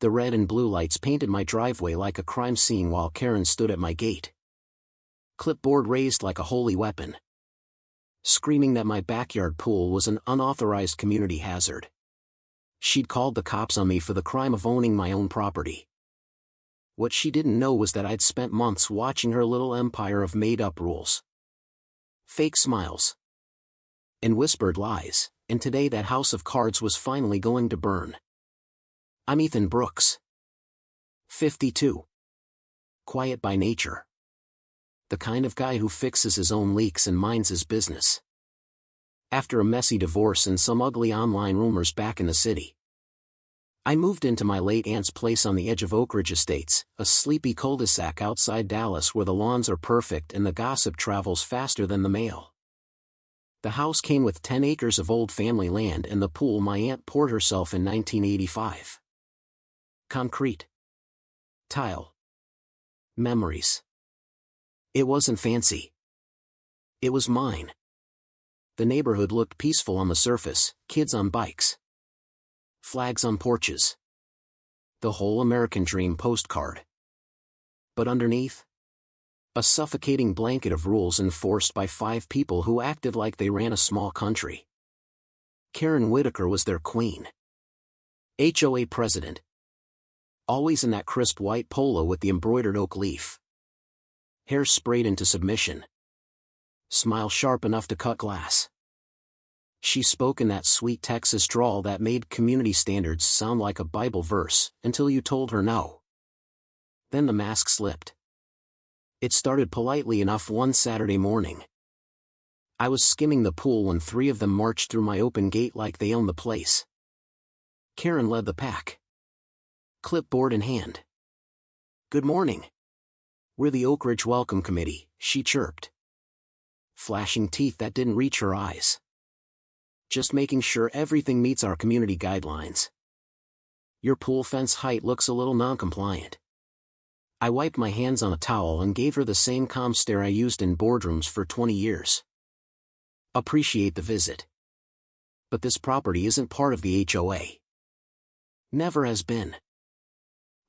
The red and blue lights painted my driveway like a crime scene while Karen stood at my gate. Clipboard raised like a holy weapon, screaming that my backyard pool was an unauthorized community hazard. She'd called the cops on me for the crime of owning my own property. What she didn't know was that I'd spent months watching her little empire of made-up rules, fake smiles, and whispered lies, and today that house of cards was finally going to burn. I'm Ethan Brooks, 52. Quiet by nature. The kind of guy who fixes his own leaks and minds his business. After a messy divorce and some ugly online rumors back in the city, I moved into my late aunt's place on the edge of Oak Ridge Estates, a sleepy cul-de-sac outside Dallas where the lawns are perfect and the gossip travels faster than the mail. The house came with 10 acres of old family land and the pool my aunt poured herself in 1985. Concrete. Tile. Memories. It wasn't fancy. It was mine. The neighborhood looked peaceful on the surface, kids on bikes, flags on porches. The whole American dream postcard. But underneath, a suffocating blanket of rules enforced by 5 people who acted like they ran a small country. Karen Whitaker was their queen. HOA president. Always in that crisp white polo with the embroidered oak leaf. Hair sprayed into submission. Smile sharp enough to cut glass. She spoke in that sweet Texas drawl that made community standards sound like a Bible verse, until you told her no. Then the mask slipped. It started politely enough one Saturday morning. I was skimming the pool when 3 of them marched through my open gate like they owned the place. Karen led the pack, clipboard in hand. "Good morning. We're the Oak Ridge Welcome Committee," she chirped, flashing teeth that didn't reach her eyes. "Just making sure everything meets our community guidelines. Your pool fence height looks a little non-compliant." I wiped my hands on a towel and gave her the same calm stare I used in boardrooms for 20 years. "Appreciate the visit. But this property isn't part of the HOA. Never has been.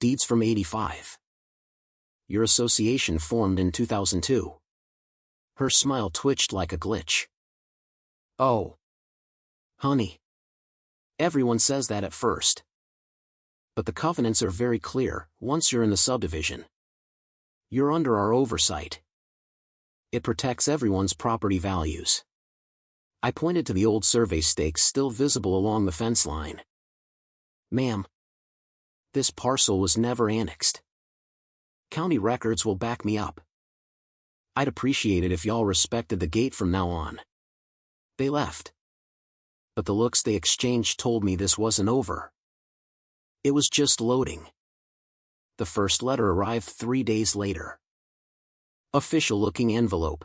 Deeds from '85. Your association formed in 2002. Her smile twitched like a glitch. "Oh. Honey. Everyone says that at first. But the covenants are very clear. Once you're in the subdivision, you're under our oversight. It protects everyone's property values." I pointed to the old survey stakes still visible along the fence line. "Ma'am, this parcel was never annexed. County records will back me up. I'd appreciate it if y'all respected the gate from now on." They left. But the looks they exchanged told me this wasn't over. It was just loading. The first letter arrived 3 days later. Official-looking envelope.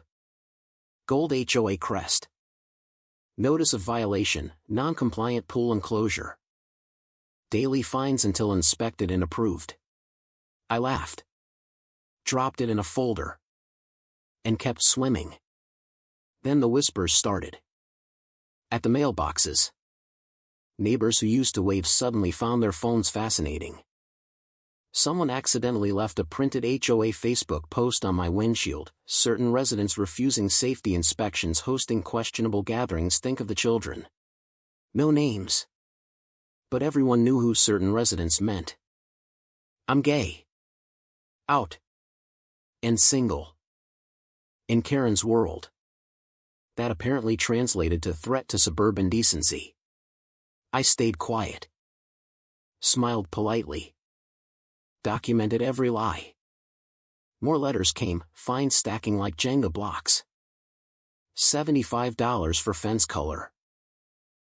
Gold HOA crest. Notice of violation, non-compliant pool enclosure. Daily fines until inspected and approved. I laughed, dropped it in a folder, and kept swimming. Then the whispers started. At the mailboxes. Neighbors who used to wave suddenly found their phones fascinating. Someone accidentally left a printed HOA Facebook post on my windshield. Certain residents refusing safety inspections, hosting questionable gatherings. Think of the children. No names. But everyone knew who certain residents meant. I'm gay. Out. And single. In Karen's world. That apparently translated to threat to suburban decency. I stayed quiet. Smiled politely. Documented every lie. More letters came, fines stacking like Jenga blocks. $75 for fence color.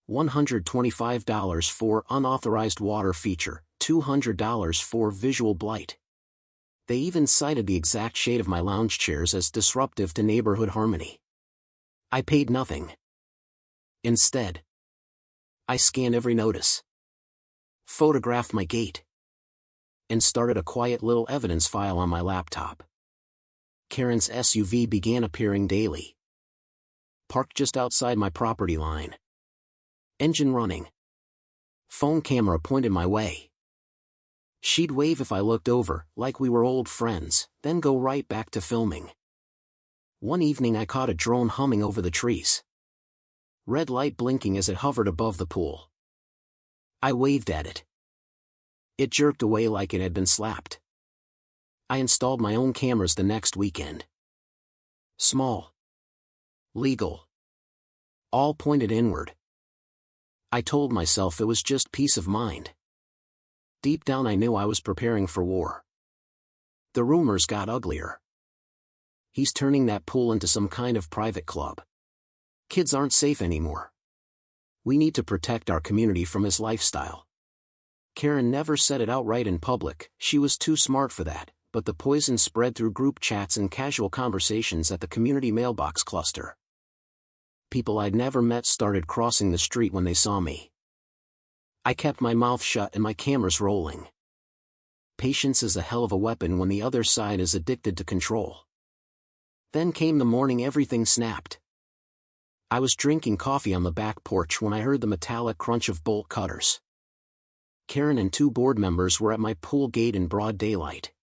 $125 for unauthorized water feature, $200 for visual blight. They even cited the exact shade of my lounge chairs as disruptive to neighborhood harmony. I paid nothing. Instead, I scanned every notice, photographed my gate, and started a quiet little evidence file on my laptop. Karen's SUV began appearing daily. Parked just outside my property line. Engine running. Phone camera pointed my way. She'd wave if I looked over, like we were old friends, then go right back to filming. One evening I caught a drone humming over the trees. Red light blinking as it hovered above the pool. I waved at it. It jerked away like it had been slapped. I installed my own cameras the next weekend. Small. Legal. All pointed inward. I told myself it was just peace of mind. Deep down I knew I was preparing for war. The rumors got uglier. He's turning that pool into some kind of private club. Kids aren't safe anymore. We need to protect our community from his lifestyle. Karen never said it outright in public, she was too smart for that, but the poison spread through group chats and casual conversations at the community mailbox cluster. People I'd never met started crossing the street when they saw me. I kept my mouth shut and my cameras rolling. Patience is a hell of a weapon when the other side is addicted to control. Then came the morning everything snapped. I was drinking coffee on the back porch when I heard the metallic crunch of bolt cutters. Karen and 2 board members were at my pool gate in broad daylight.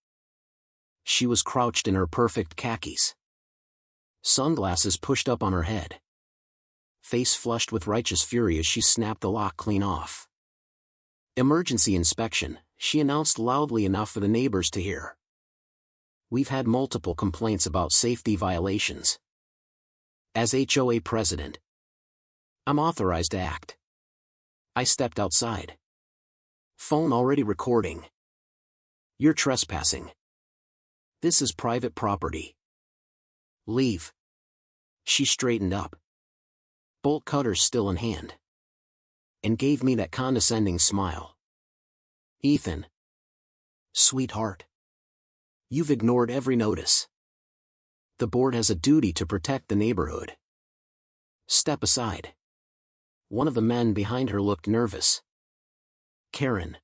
She was crouched in her perfect khakis. Sunglasses pushed up on her head. Face flushed with righteous fury as she snapped the lock clean off. "Emergency inspection," she announced loudly enough for the neighbors to hear. "We've had multiple complaints about safety violations. As HOA president, I'm authorized to act." I stepped outside. Phone already recording. "You're trespassing. This is private property. Leave." She straightened up. Bolt cutters still in hand. And gave me that condescending smile. "Ethan. Sweetheart. You've ignored every notice. The board has a duty to protect the neighborhood. Step aside." One of the men behind her looked nervous. "Karen.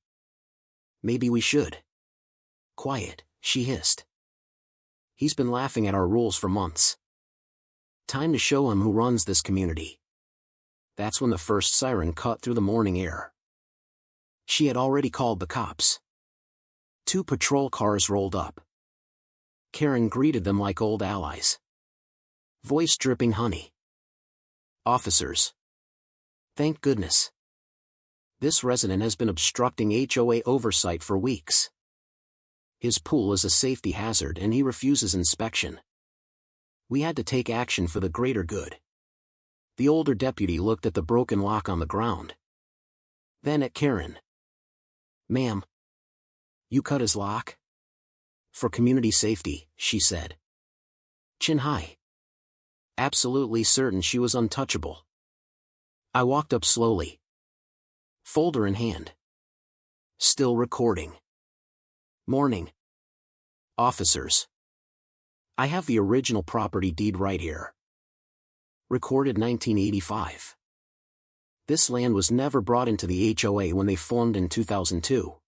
Maybe we should." "Quiet," she hissed. "He's been laughing at our rules for months. Time to show him who runs this community." That's when the first siren cut through the morning air. She had already called the cops. 2 patrol cars rolled up. Karen greeted them like old allies. Voice dripping honey. "Officers. Thank goodness. This resident has been obstructing HOA oversight for weeks. His pool is a safety hazard and he refuses inspection. We had to take action for the greater good." The older deputy looked at the broken lock on the ground. Then at Karen. "Ma'am. You cut his lock?" "For community safety," she said. Chin high. Absolutely certain she was untouchable. I walked up slowly. Folder in hand. Still recording. "Morning. Officers. I have the original property deed right here. Recorded 1985. This land was never brought into the HOA when they formed in 2002.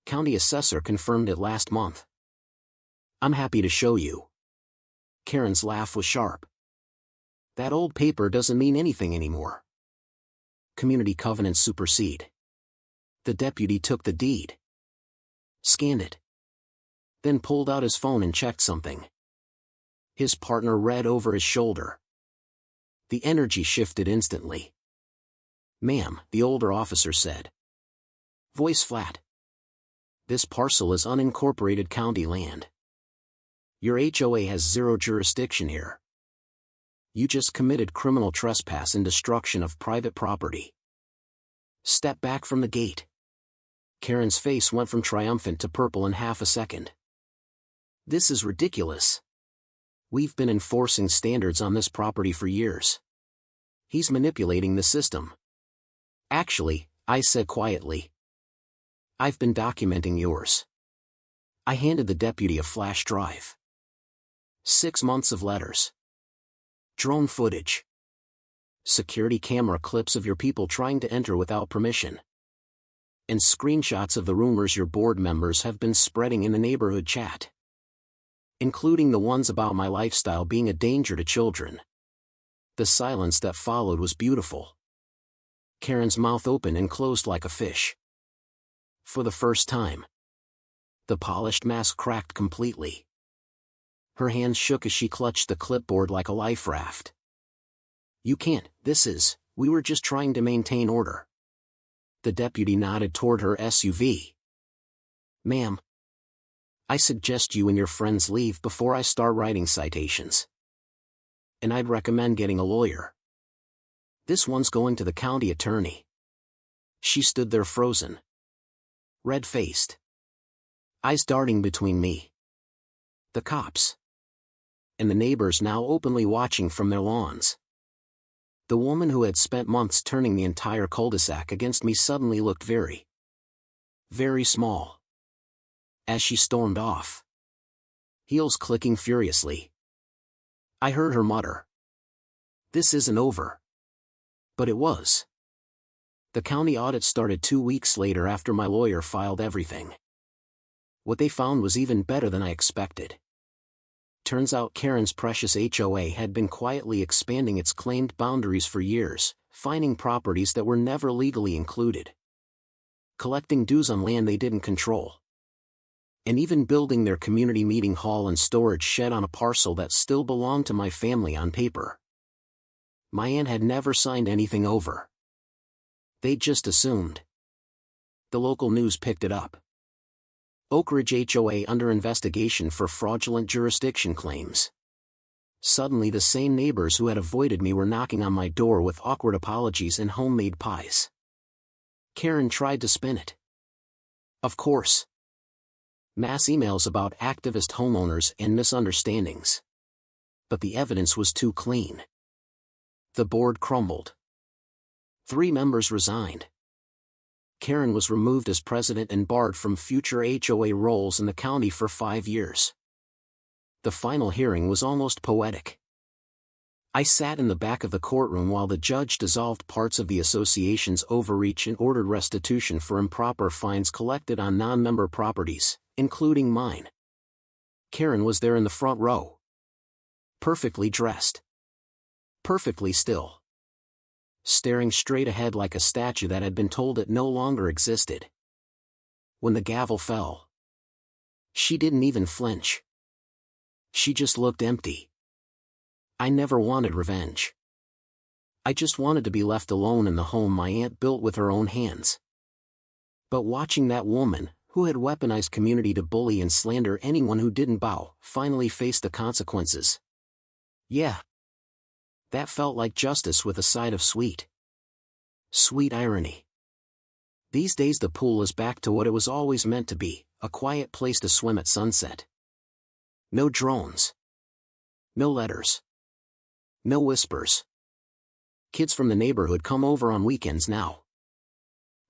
County assessor confirmed it last month. I'm happy to show you." Karen's laugh was sharp. "That old paper doesn't mean anything anymore. Community covenants supersede." The deputy took the deed. Scanned it. Then pulled out his phone and checked something. His partner read over his shoulder. The energy shifted instantly. "Ma'am," the older officer said. Voice flat. "This parcel is unincorporated county land. Your HOA has 0 jurisdiction here. You just committed criminal trespass and destruction of private property. Step back from the gate." Karen's face went from triumphant to purple in half a second. "This is ridiculous. We've been enforcing standards on this property for years. He's manipulating the system." "Actually," I said quietly, "I've been documenting yours." I handed the deputy a flash drive. 6 months of letters. Drone footage. Security camera clips of your people trying to enter without permission. And screenshots of the rumors your board members have been spreading in the neighborhood chat. Including the ones about my lifestyle being a danger to children. The silence that followed was beautiful. Karen's mouth opened and closed like a fish. For the first time, The polished mask cracked completely. Her hands shook as she clutched the clipboard like a life raft. "You can't, we were just trying to maintain order." The deputy nodded toward her SUV. "Ma'am, I suggest you and your friends leave before I start writing citations. And I'd recommend getting a lawyer. This one's going to the county attorney." She stood there frozen, red-faced, eyes darting between me, the cops, and the neighbors now openly watching from their lawns. The woman who had spent months turning the entire cul-de-sac against me suddenly looked very, very small as she stormed off, heels clicking furiously. I heard her mutter, "This isn't over." But it was. The county audit started 2 weeks later after my lawyer filed everything. What they found was even better than I expected. Turns out Karen's precious HOA had been quietly expanding its claimed boundaries for years, finding properties that were never legally included, collecting dues on land they didn't control, and even building their community meeting hall and storage shed on a parcel that still belonged to my family on paper. My aunt had never signed anything over. They'd just assumed. The local news picked it up. Oak Ridge HOA under investigation for fraudulent jurisdiction claims. Suddenly the same neighbors who had avoided me were knocking on my door with awkward apologies and homemade pies. Karen tried to spin it. Of course. Mass emails about activist homeowners and misunderstandings. But the evidence was too clean. The board crumbled. 3 members resigned. Karen was removed as president and barred from future HOA roles in the county for 5 years. The final hearing was almost poetic. I sat in the back of the courtroom while the judge dissolved parts of the association's overreach and ordered restitution for improper fines collected on non-member properties, including mine. Karen was there in the front row. Perfectly dressed. Perfectly still. Staring straight ahead like a statue that had been told it no longer existed. When the gavel fell, she didn't even flinch. She just looked empty. I never wanted revenge. I just wanted to be left alone in the home my aunt built with her own hands. But watching that woman, who had weaponized community to bully and slander anyone who didn't bow, finally face the consequences. Yeah. That felt like justice with a side of sweet irony. These days the pool is back to what it was always meant to be, a quiet place to swim at sunset. No drones. No letters. No whispers. Kids from the neighborhood come over on weekends now.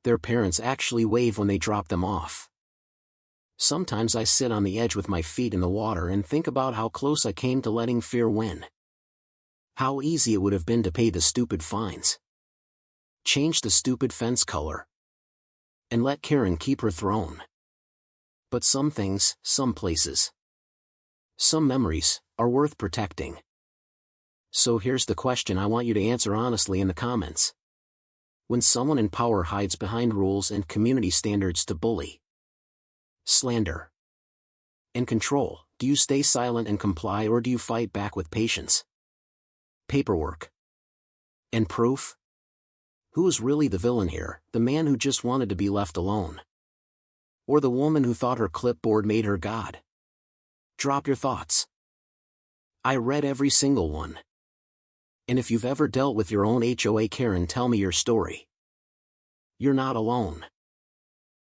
Their parents actually wave when they drop them off. Sometimes I sit on the edge with my feet in the water and think about how close I came to letting fear win. How easy it would have been to pay the stupid fines. Change the stupid fence color. And let Karen keep her throne. But some things, some places, some memories, are worth protecting. So here's the question I want you to answer honestly in the comments. When someone in power hides behind rules and community standards to bully, slander, and control, do you stay silent and comply, or do you fight back with patience, paperwork, and proof? Who is really the villain here, the man who just wanted to be left alone? Or the woman who thought her clipboard made her God? Drop your thoughts. I read every single one. And if you've ever dealt with your own HOA Karen, tell me your story. You're not alone.